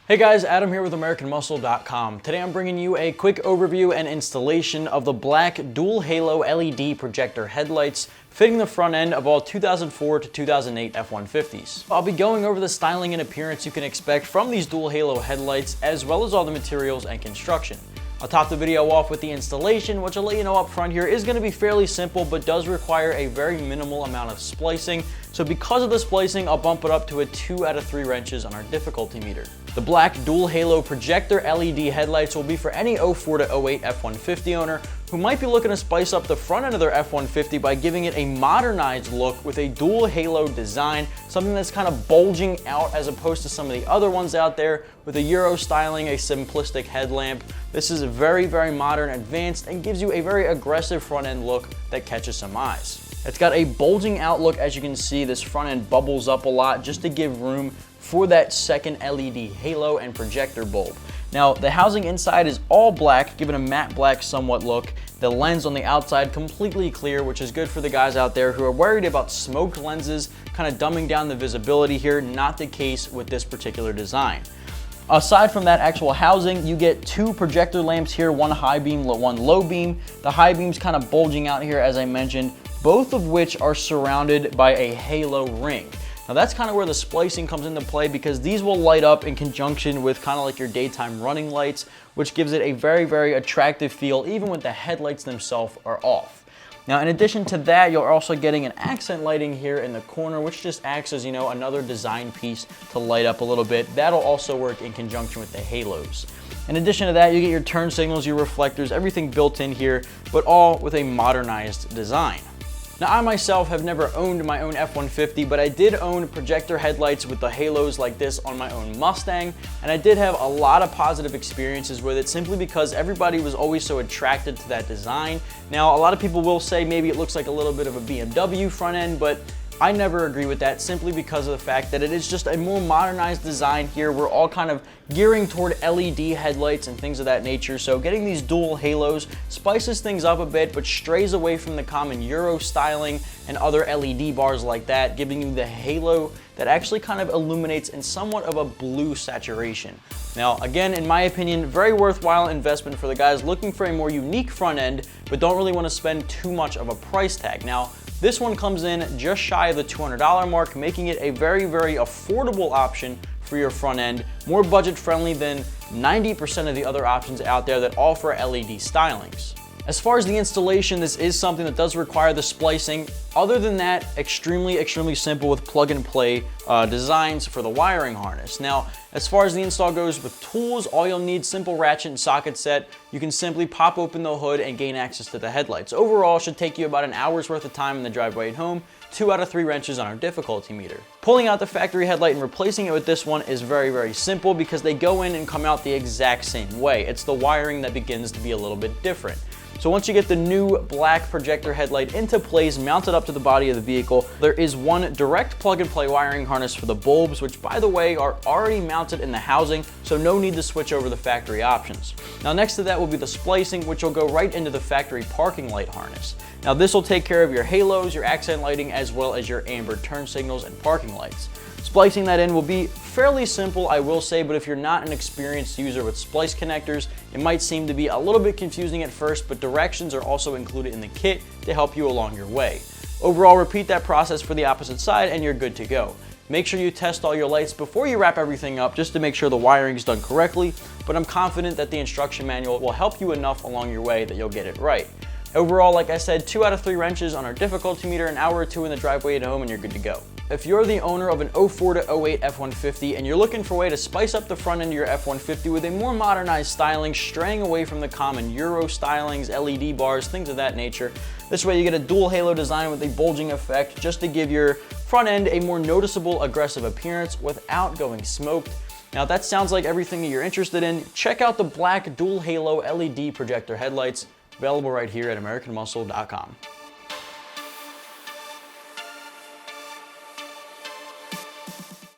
Hey guys, Adam here with AmericanMuscle.com. Today I'm bringing you a quick overview and installation of the black dual halo LED projector headlights fitting the front end of all 2004 to 2008 F150s. I'll be going over the styling and appearance you can expect from these dual halo headlights, as well as all the materials and construction. I'll top the video off with the installation, which I'll let you know up front here is going to be fairly simple, but does require a very minimal amount of splicing. So because of the splicing, I'll bump it up to a 2 out of 3 wrenches on our difficulty meter. The black dual halo projector LED headlights will be for any 04 to 08 F150 owner who might be looking to spice up the front end of their F150 by giving it a modernized look with a dual halo design, something that's kind of bulging out as opposed to some of the other ones out there with a Euro styling, a simplistic headlamp. This is very, very modern, advanced, and gives you a very aggressive front end look that catches some eyes. It's got a bulging out look. As you can see, this front end bubbles up a lot just to give room for that second LED halo and projector bulb. Now, the housing inside is all black, giving a matte black somewhat look. The lens on the outside completely clear, which is good for the guys out there who are worried about smoked lenses kind of dumbing down the visibility here. Not the case with this particular design. Aside from that actual housing, you get 2 projector lamps here, one high beam, one low beam. The high beam's kind of bulging out here, as I mentioned, both of which are surrounded by a halo ring. Now that's kind of where the splicing comes into play, because these will light up in conjunction with kind of like your daytime running lights, which gives it a very, very attractive feel even when the headlights themselves are off. Now, in addition to that, you're also getting an accent lighting here in the corner, which just acts as, another design piece to light up a little bit. That'll also work in conjunction with the halos. In addition to that, you get your turn signals, your reflectors, everything built in here, but all with a modernized design. Now, I myself have never owned my own F-150, but I did own projector headlights with the halos like this on my own Mustang, and I did have a lot of positive experiences with it simply because everybody was always so attracted to that design. Now, a lot of people will say maybe it looks like a little bit of a BMW front end, but I never agree with that simply because of the fact that it is just a more modernized design here. We're all kind of gearing toward LED headlights and things of that nature, so getting these dual halos spices things up a bit but strays away from the common Euro styling and other LED bars like that, giving you the halo that actually kind of illuminates in somewhat of a blue saturation. Now, again, in my opinion, very worthwhile investment for the guys looking for a more unique front end but don't really want to spend too much of a price tag. Now, this one comes in just shy of the $200 mark, making it a very, very affordable option for your front end, more budget friendly than 90% of the other options out there that offer LED stylings. As far as the installation, this is something that does require the splicing. Other than that, extremely, extremely simple with plug and play designs for the wiring harness. Now, as far as the install goes with tools, all you'll need, simple ratchet and socket set. You can simply pop open the hood and gain access to the headlights. Overall, it should take you about an hour's worth of time in the driveway at home, 2 out of 3 wrenches on our difficulty meter. Pulling out the factory headlight and replacing it with this one is very, very simple because they go in and come out the exact same way. It's the wiring that begins to be a little bit different. So once you get the new black projector headlight into place, mounted up to the body of the vehicle, there is one direct plug and play wiring harness for the bulbs, which by the way are already mounted in the housing, so no need to switch over the factory options. Now next to that will be the splicing, which will go right into the factory parking light harness. Now this will take care of your halos, your accent lighting, as well as your amber turn signals and parking lights. Splicing that in will be fairly simple, I will say, but if you're not an experienced user with splice connectors, it might seem to be a little bit confusing at first, but directions are also included in the kit to help you along your way. Overall, repeat that process for the opposite side and you're good to go. Make sure you test all your lights before you wrap everything up just to make sure the wiring is done correctly, but I'm confident that the instruction manual will help you enough along your way that you'll get it right. Overall, like I said, 2 out of 3 wrenches on our difficulty meter, an hour or 2 in the driveway at home, and you're good to go. If you're the owner of an 04 to 08 F150 and you're looking for a way to spice up the front end of your F150 with a more modernized styling, straying away from the common Euro stylings, LED bars, things of that nature, this way you get a dual halo design with a bulging effect just to give your front end a more noticeable, aggressive appearance without going smoked. Now, if that sounds like everything that you're interested in, check out the black dual halo LED projector headlights, available right here at AmericanMuscle.com.